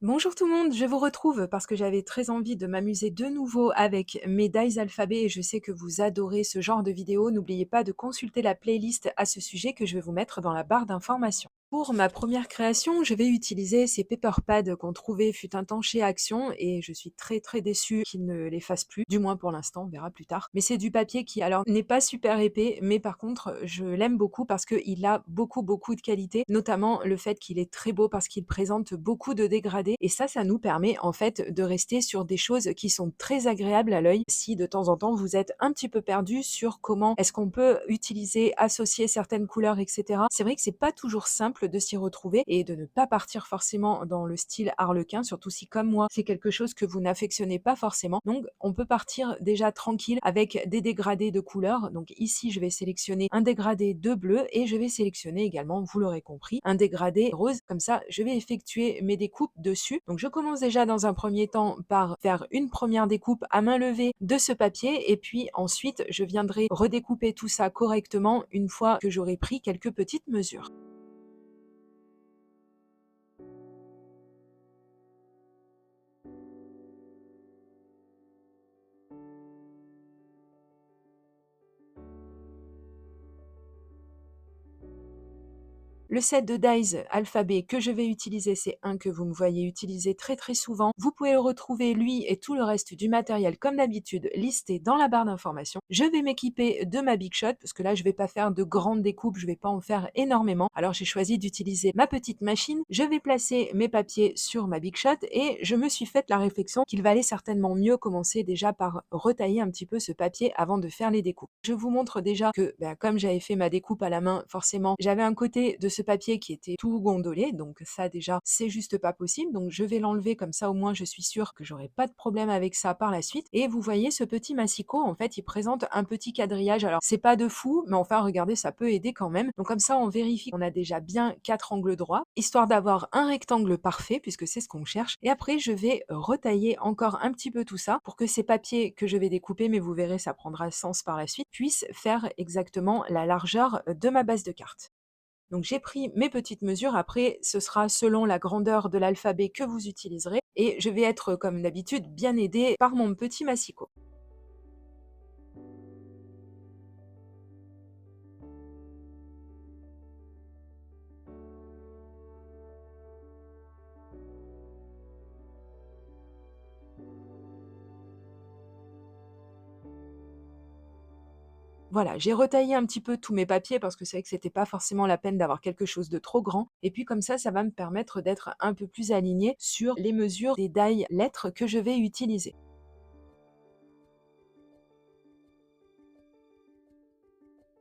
Bonjour tout le monde, je vous retrouve parce que j'avais très envie de m'amuser de nouveau avec mes dice alphabet et je sais que vous adorez ce genre de vidéo. N'oubliez pas de consulter la playlist à ce sujet que je vais vous mettre dans la barre d'informations. Pour ma première création, je vais utiliser ces paper pads qu'on trouvait fut un temps chez Action et je suis très déçue qu'ils ne les fassent plus, du moins pour l'instant, on verra plus tard. Mais c'est du papier qui alors n'est pas super épais, mais par contre je l'aime beaucoup parce qu'il a beaucoup de qualité, notamment le fait qu'il est très beau parce qu'il présente beaucoup de dégradés et ça nous permet en fait de rester sur des choses qui sont très agréables à l'œil. Si de temps en temps vous êtes un petit peu perdu sur comment est-ce qu'on peut utiliser, associer certaines couleurs, etc. C'est vrai que c'est pas toujours simple de s'y retrouver et de ne pas partir forcément dans le style harlequin, surtout si comme moi c'est quelque chose que vous n'affectionnez pas forcément. Donc on peut partir déjà tranquille avec des dégradés de couleurs. Donc ici je vais sélectionner un dégradé de bleu et je vais sélectionner également, vous l'aurez compris, un dégradé rose. Comme ça je vais effectuer mes découpes dessus. Donc je commence déjà dans un premier temps par faire une première découpe à main levée de ce papier et puis ensuite je viendrai redécouper tout ça correctement une fois que j'aurai pris quelques petites mesures. Le set de dies alphabet que je vais utiliser, c'est un que vous me voyez utiliser très souvent. Vous pouvez le retrouver, lui et tout le reste du matériel, comme d'habitude, listé dans la barre d'informations. Je vais m'équiper de ma Big Shot, parce que là, je vais pas faire de grandes découpes, je vais pas en faire énormément. Alors, j'ai choisi d'utiliser ma petite machine. Je vais placer mes papiers sur ma Big Shot et je me suis fait la réflexion qu'il valait certainement mieux commencer déjà par retailler un petit peu ce papier avant de faire les découpes. Je vous montre déjà que, comme j'avais fait ma découpe à la main, forcément, j'avais un côté de ce papier qui était tout gondolé, donc ça déjà, c'est juste pas possible. Donc je vais l'enlever comme ça, au moins je suis sûre que j'aurai pas de problème avec ça par la suite. Et vous voyez ce petit massicot, en fait, il présente un petit quadrillage. Alors c'est pas de fou, mais enfin regardez, ça peut aider quand même. Donc comme ça, on vérifie qu'on a déjà bien 4 angles droits, histoire d'avoir un rectangle parfait, puisque c'est ce qu'on cherche. Et après, je vais retailler encore un petit peu tout ça pour que ces papiers que je vais découper, mais vous verrez, ça prendra sens par la suite, puissent faire exactement la largeur de ma base de cartes. Donc j'ai pris mes petites mesures, après ce sera selon la grandeur de l'alphabet que vous utiliserez et je vais être comme d'habitude bien aidée par mon petit massicot. Voilà, j'ai retaillé un petit peu tous mes papiers parce que c'est vrai que c'était pas forcément la peine d'avoir quelque chose de trop grand et puis comme ça va me permettre d'être un peu plus alignée sur les mesures des die lettres que je vais utiliser.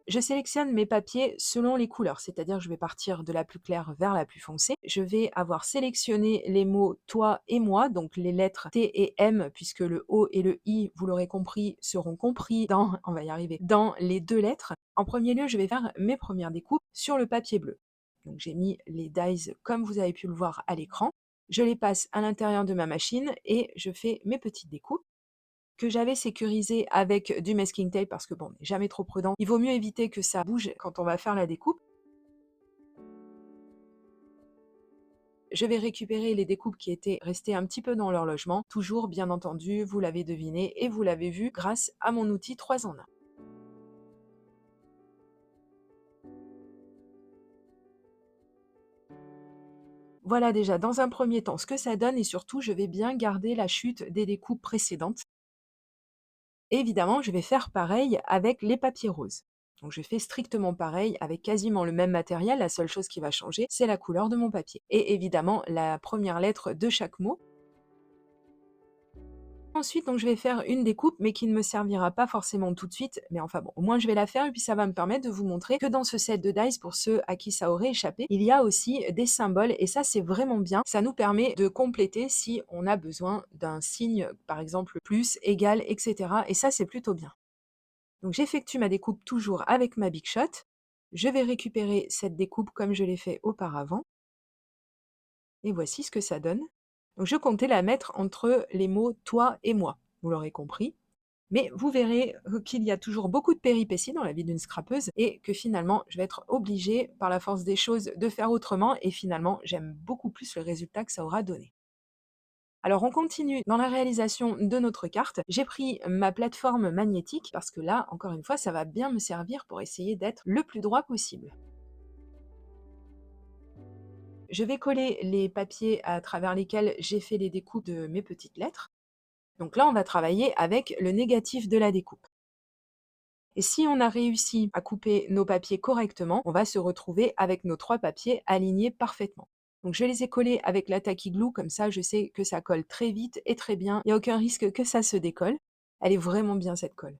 Je sélectionne mes papiers selon les couleurs, c'est-à-dire je vais partir de la plus claire vers la plus foncée. Je vais avoir sélectionné les mots toi et moi, donc les lettres T et M, puisque le O et le I, vous l'aurez compris, seront compris dans, on va y arriver, dans les deux lettres. En premier lieu, je vais faire mes premières découpes sur le papier bleu. Donc j'ai mis les dies comme vous avez pu le voir à l'écran. Je les passe à l'intérieur de ma machine et je fais mes petites découpes que j'avais sécurisé avec du masking tape parce que bon, on n'est jamais trop prudent. Il vaut mieux éviter que ça bouge quand on va faire la découpe. Je vais récupérer les découpes qui étaient restées un petit peu dans leur logement, toujours bien entendu, vous l'avez deviné et vous l'avez vu grâce à mon outil 3 en 1. Voilà déjà dans un premier temps ce que ça donne et surtout je vais bien garder la chute des découpes précédentes. Et évidemment, je vais faire pareil avec les papiers roses. Donc je fais strictement pareil avec quasiment le même matériel, la seule chose qui va changer, c'est la couleur de mon papier. Et évidemment, la première lettre de chaque mot. Ensuite, donc, je vais faire une découpe, mais qui ne me servira pas forcément tout de suite. Mais enfin bon, au moins je vais la faire et puis ça va me permettre de vous montrer que dans ce set de dice, pour ceux à qui ça aurait échappé, il y a aussi des symboles et ça c'est vraiment bien. Ça nous permet de compléter si on a besoin d'un signe, par exemple plus, égal, etc. Et ça c'est plutôt bien. Donc j'effectue ma découpe toujours avec ma Big Shot. Je vais récupérer cette découpe comme je l'ai fait auparavant. Et voici ce que ça donne. Donc je comptais la mettre entre les mots toi et moi, vous l'aurez compris. Mais vous verrez qu'il y a toujours beaucoup de péripéties dans la vie d'une scrapeuse et que finalement je vais être obligée par la force des choses de faire autrement et finalement j'aime beaucoup plus le résultat que ça aura donné. Alors on continue dans la réalisation de notre carte. J'ai pris ma plateforme magnétique parce que là, encore une fois, ça va bien me servir pour essayer d'être le plus droit possible. Je vais coller les papiers à travers lesquels j'ai fait les découpes de mes petites lettres. Donc là, on va travailler avec le négatif de la découpe. Et si on a réussi à couper nos papiers correctement, on va se retrouver avec nos 3 papiers alignés parfaitement. Donc je les ai collés avec la Tacky Glue, comme ça je sais que ça colle très vite et très bien. Il n'y a aucun risque que ça se décolle. Elle est vraiment bien cette colle.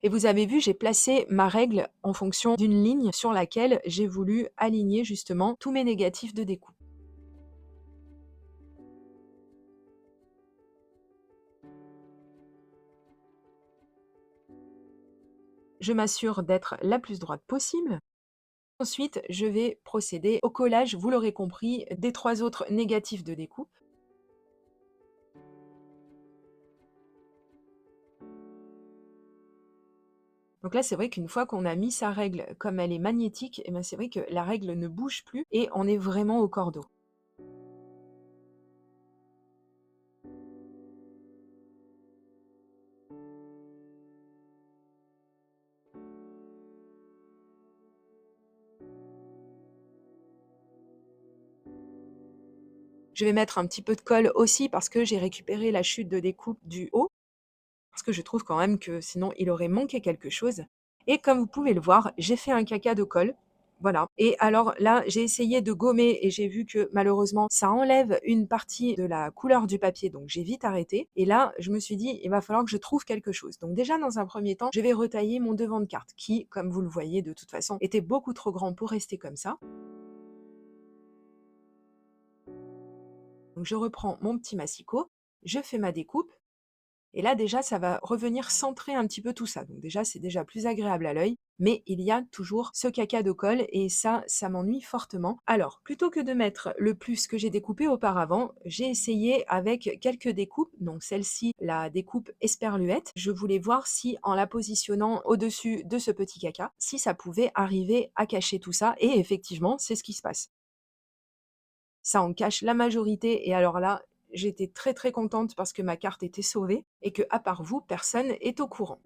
Et vous avez vu, j'ai placé ma règle en fonction d'une ligne sur laquelle j'ai voulu aligner justement tous mes négatifs de découpe. Je m'assure d'être la plus droite possible. Ensuite, je vais procéder au collage, vous l'aurez compris, des 3 autres négatifs de découpe. Donc là, c'est vrai qu'une fois qu'on a mis sa règle, comme elle est magnétique, et ben c'est vrai que la règle ne bouge plus et on est vraiment au cordeau. Je vais mettre un petit peu de colle aussi parce que j'ai récupéré la chute de découpe du haut, parce que je trouve quand même que sinon il aurait manqué quelque chose. Et comme vous pouvez le voir, j'ai fait un caca de colle. Voilà. Et alors là, j'ai essayé de gommer et j'ai vu que malheureusement, ça enlève une partie de la couleur du papier, donc j'ai vite arrêté. Et là, je me suis dit, il va falloir que je trouve quelque chose. Donc déjà, dans un premier temps, je vais retailler mon devant de carte, qui, comme vous le voyez de toute façon, était beaucoup trop grand pour rester comme ça. Donc je reprends mon petit massicot, je fais ma découpe. Et là, déjà, ça va revenir centrer un petit peu tout ça. Donc déjà, c'est déjà plus agréable à l'œil, mais il y a toujours ce caca de colle et ça m'ennuie fortement. Alors, plutôt que de mettre le plus que j'ai découpé auparavant, j'ai essayé avec quelques découpes. Donc celle-ci, la découpe esperluette. Je voulais voir si, en la positionnant au-dessus de ce petit caca, si ça pouvait arriver à cacher tout ça. Et effectivement, c'est ce qui se passe. Ça en cache la majorité et alors là, j'étais très, très contente parce que ma carte était sauvée et que, à part vous, personne est au courant.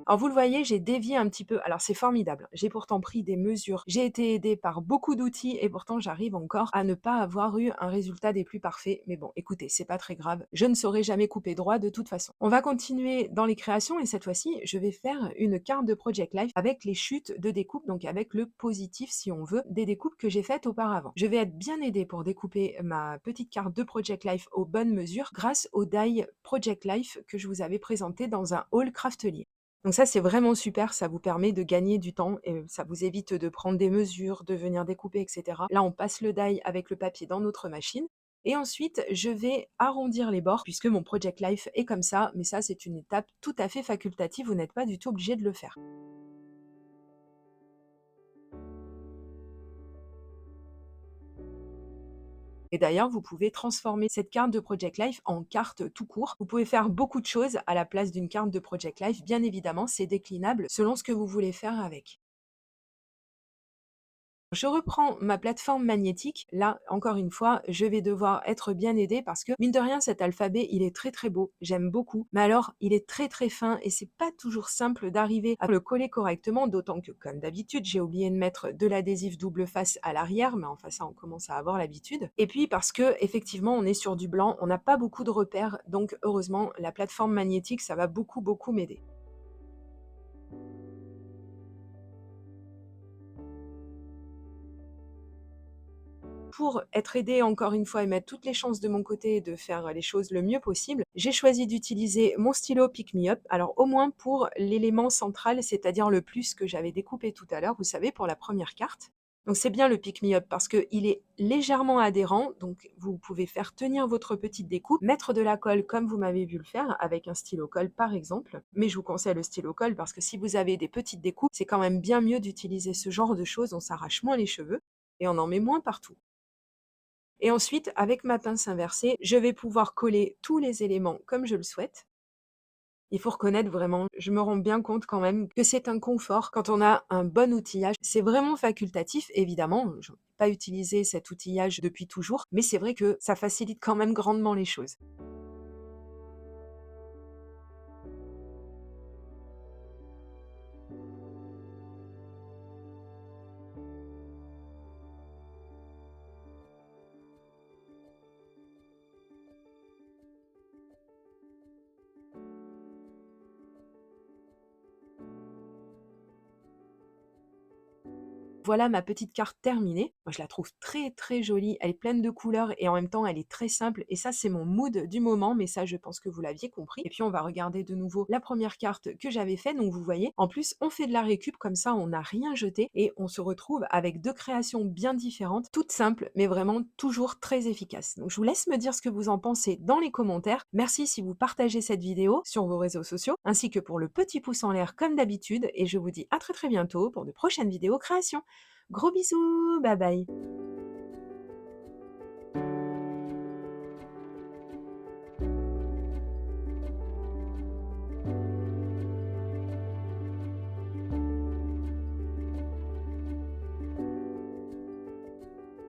Alors vous le voyez, j'ai dévié un petit peu. Alors c'est formidable, j'ai pourtant pris des mesures. J'ai été aidée par beaucoup d'outils et pourtant j'arrive encore à ne pas avoir eu un résultat des plus parfaits. Mais bon, écoutez, c'est pas très grave. Je ne saurais jamais couper droit de toute façon. On va continuer dans les créations et cette fois-ci, je vais faire une carte de Project Life avec les chutes de découpe, donc avec le positif, si on veut, des découpes que j'ai faites auparavant. Je vais être bien aidée pour découper ma petite carte de Project Life aux bonnes mesures grâce au die Project Life que je vous avais présenté dans un haul craftelier. Donc ça, c'est vraiment super, ça vous permet de gagner du temps et ça vous évite de prendre des mesures, de venir découper, et cetera. Là, on passe le die avec le papier dans notre machine et ensuite, je vais arrondir les bords puisque mon Project Life est comme ça, mais ça, c'est une étape tout à fait facultative, vous n'êtes pas du tout obligé de le faire. Et d'ailleurs, vous pouvez transformer cette carte de Project Life en carte tout court. Vous pouvez faire beaucoup de choses à la place d'une carte de Project Life. Bien évidemment, c'est déclinable selon ce que vous voulez faire avec. Je reprends ma plateforme magnétique. Là, encore une fois, je vais devoir être bien aidée parce que, mine de rien, cet alphabet, il est très très beau. J'aime beaucoup. Mais alors, il est très très fin et c'est pas toujours simple d'arriver à le coller correctement, d'autant que, comme d'habitude, j'ai oublié de mettre de l'adhésif double face à l'arrière, mais enfin ça, on commence à avoir l'habitude. Et puis parce que, effectivement, on est sur du blanc, on n'a pas beaucoup de repères, donc heureusement, la plateforme magnétique, ça va beaucoup beaucoup m'aider. Pour être aidée encore une fois et mettre toutes les chances de mon côté de faire les choses le mieux possible, j'ai choisi d'utiliser mon stylo Pick Me Up. Alors au moins pour l'élément central, c'est-à-dire le plus que j'avais découpé tout à l'heure, vous savez, pour la première carte. Donc c'est bien le Pick Me Up parce qu'il est légèrement adhérent, donc vous pouvez faire tenir votre petite découpe, mettre de la colle comme vous m'avez vu le faire avec un stylo colle par exemple, mais je vous conseille le stylo colle parce que si vous avez des petites découpes, c'est quand même bien mieux d'utiliser ce genre de choses, on s'arrache moins les cheveux et on en met moins partout. Et ensuite, avec ma pince inversée, je vais pouvoir coller tous les éléments comme je le souhaite. Il faut reconnaître vraiment, je me rends bien compte quand même que c'est un confort quand on a un bon outillage. C'est vraiment facultatif, évidemment, je n'ai pas utilisé cet outillage depuis toujours, mais c'est vrai que ça facilite quand même grandement les choses. Voilà ma petite carte terminée. Moi, je la trouve très, très jolie. Elle est pleine de couleurs et en même temps, elle est très simple. Et ça, c'est mon mood du moment. Mais ça, je pense que vous l'aviez compris. Et puis, on va regarder de nouveau la première carte que j'avais faite. Donc, vous voyez, en plus, on fait de la récup. Comme ça, on n'a rien jeté. Et on se retrouve avec deux créations bien différentes, toutes simples, mais vraiment toujours très efficaces. Donc, je vous laisse me dire ce que vous en pensez dans les commentaires. Merci si vous partagez cette vidéo sur vos réseaux sociaux, ainsi que pour le petit pouce en l'air comme d'habitude. Et je vous dis à très, très bientôt pour de prochaines vidéos créations. Gros bisous, bye bye.